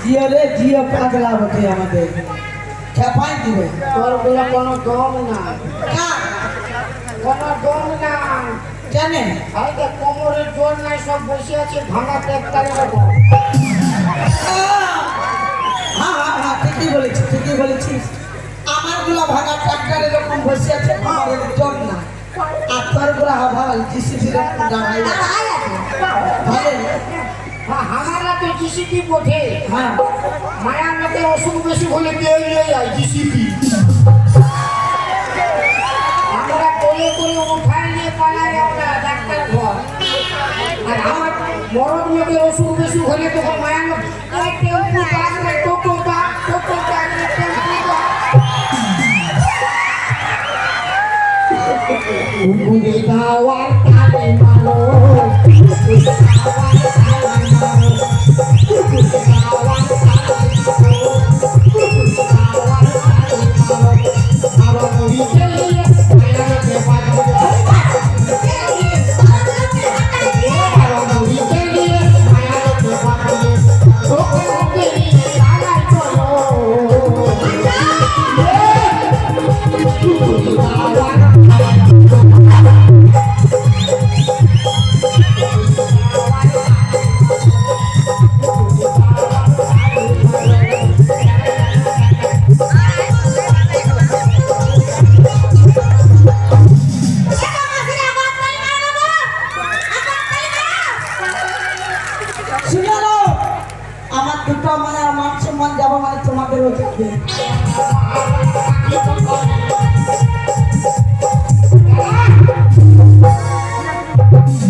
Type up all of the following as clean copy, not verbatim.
জিও রে জিও পাগলা বটে আমাদের খেপাই দিবে তোর বলে কোনো দম না কোনো দম না জানে আরে কোমরের জোর নাই সব বসে আছে ভাঙা পেটটারে রাখো হ্যাঁ হ্যাঁ হ্যাঁ ঠিকই বলেছিস আমার গুলা ভাঙা ট্রাক্টর এরকম বসে আছে কোমরের জোর না আর তোর গুলা হাভাল জিসিবি রকম দাঁড়াই ভালো হামারা তো জিসিপি বটে হ্যাঁ মায়ার মধ্যে অসুখ বেশি হলে দিয়ে যায় জিসিপি আমরা কোলে করে উঠায় নিয়ে পালাই আমরা ডাক্তার ঘর আর আমার বড় লোকের অসুখ বেশি হলে তখন মায়ার মধ্যে টেম্পু কাজ না টোটো কাজ টেম্পু উড়ে যাওয়ার তালে মালো আমার দুটো মানে মান সম্মান যাবো মানে তোমাদেরও যাবে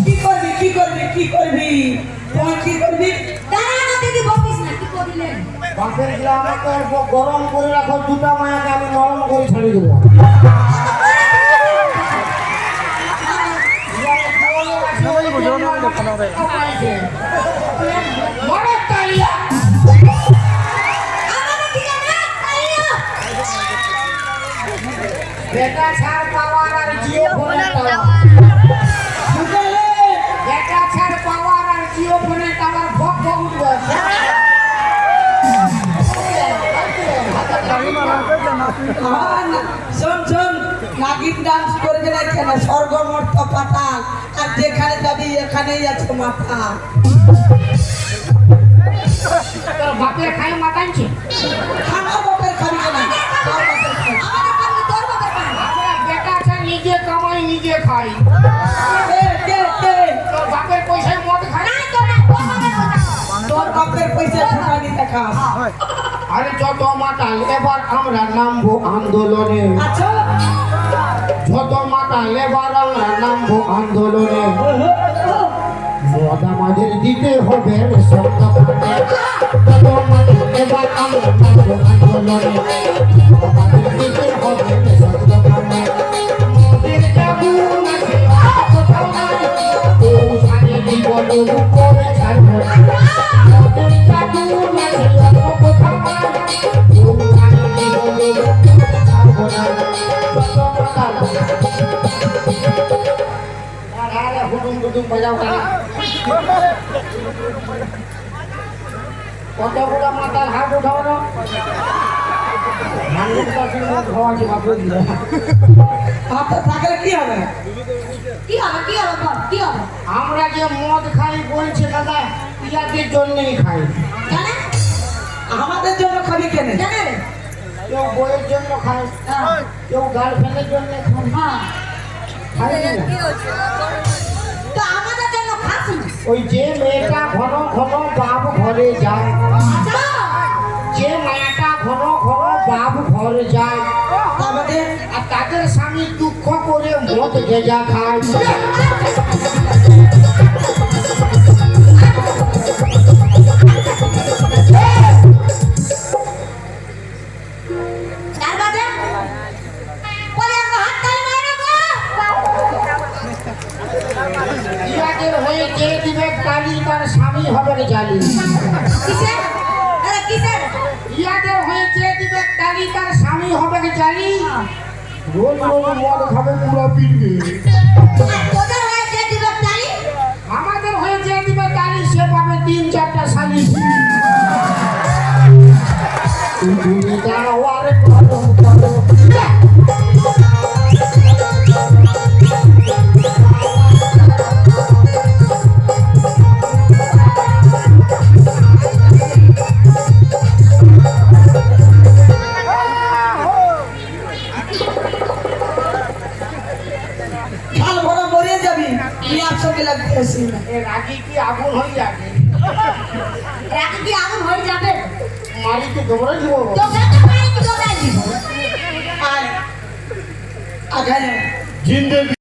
কি করবি তুই কি করবি বাপের আমাকে গরম করে রাখো দুটা মায়াকে আমি নরম করে ছাড়িয়ে দেবো বেটা ছাড় পাওয়ার আর জিও ফোনের টাওয়ার বেটা ছাড় পাওয়ার আর জিও ফোনের টাওয়ার ভক ভক উঠবে শোন নাগিন ডান্স করবে না কেন স্বর্গমর্ত পাতাল আর যেখানে যাবি এখানেই আছে মাথা তোর বাপের খাই মাতানছে আমার বাপের খাবি কেন আমরা বেটা ছাড় নিজে কামাই নিজে খাই তোর বাপের পয়সায় মদ খাই তোর বাপের পয়সা ঠকানি দেখাস আরে যত মাতাল এবার আমরা নামবো আন্দোলনে আচ্ছা যত মাতাল এবার আমরা নামবো আন্দোলনে মদ আমাদের দিতে হবে যত মাতাল এবার আমরা নামবো আন্দোলনে আমাদের দিতে হবে মদের জাগুন আছে কোথাও নাই ও সারে জীবন করে ছাড়বো মদের জাগুন আছে কোথাও নাই ও সারে জীবন ছাড়বো না যত মাতাল আরে হুডুম বাজাও না কতগুলো মাতাল হাত উঠাও না হাতে থাকলে কি হবে আমরা যে মদ খাই বলছে দাদা ইয়াদের জন্যই খাই আমাদের জন্য খাবি কেন কেউ বইয়ের জন্য খায় কেউ গার্লফ্রেন্ডের জন্য খায় ওই যে মেয়েটা ঘন ঘন বাপ ঘরে যায় যে মায়াটা ঘন ঘন বাপ ঘরে যায় আমাদের আর তাদের স্বামী দুঃখ করে মদ গেজা খায় ইয়াদের হয়ে যে দিবে কালি তার স্বামী হবে জালি ইয়াদের হয়ে যে দিবে কালি তার স্বামী হবে জালি রোজ রোজ মদ খাবে পুরো পিটবে আমাদের হয়ে যে দিবে কালি সে পাবে 3-4টা শালি তুমি যাওয়ার করো করো কাল ভরা মরে যাবি তুই একসঙ্গে লাগতে আসি না এ রাগি কি আগুন হয়ে যাবে রাতে কি আগুন হয়ে যাবে মারিতে দৌড়ে দিব তোকে তো মারি কি দৌড়াই দিব আর আঘায় জিন্দেগি